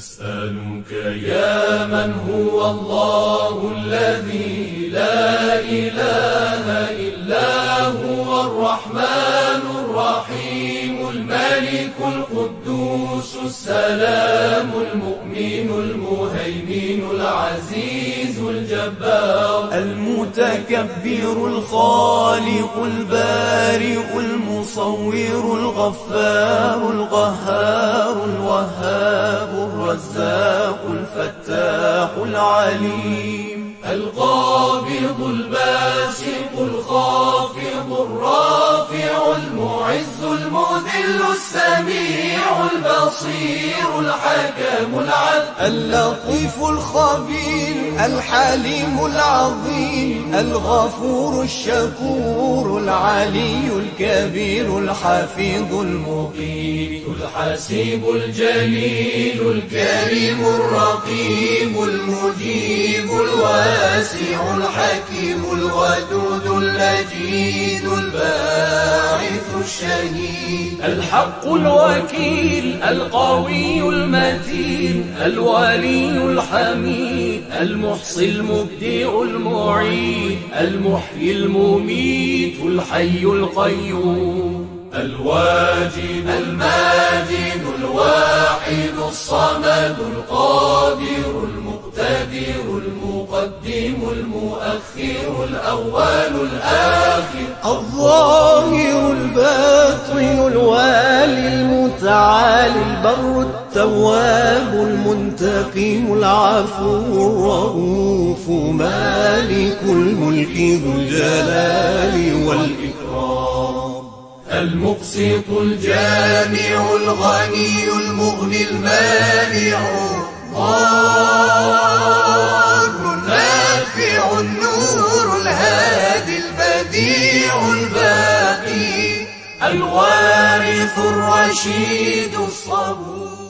أسألك يا من هو الله الذي لا إله إلا هو الرحمن الرحيم الملك القدوس السلام المؤمن المهيمن العزيز الجبار المتكبر الخالق البارئ المصور الغفار القهار الوهاب الرزاق الفتاح العليم القابض الباسط الخافض الرافع المعز المذل السميع البصير الحكم العدل اللطيف الخبير الحليم العظيم الغفور الشكور العلي الكبير الحفيظ المقيت الحسيب الجليل الكريم الرقيب المجيب الواسع الحكيم الودود اللجيد الباعث الشهيد الحق الوكيل القوي المتين الولي الحميد المحصي المبدع المعيد المحيي المميت الحي القيوم الواجد الماجد الواحد الصمد القادر المقتدر المقدم المؤخر الأول الآخر الظاهر الباطن الوالي المتعالي البر التواب المنتقم العفو الرؤوف مالك الملك ذو الجلال والإكرام المقسط الجامع الغني المغني المانع الضار النافع النور الهادي البديع الباقي الوارث الرشيد الصبور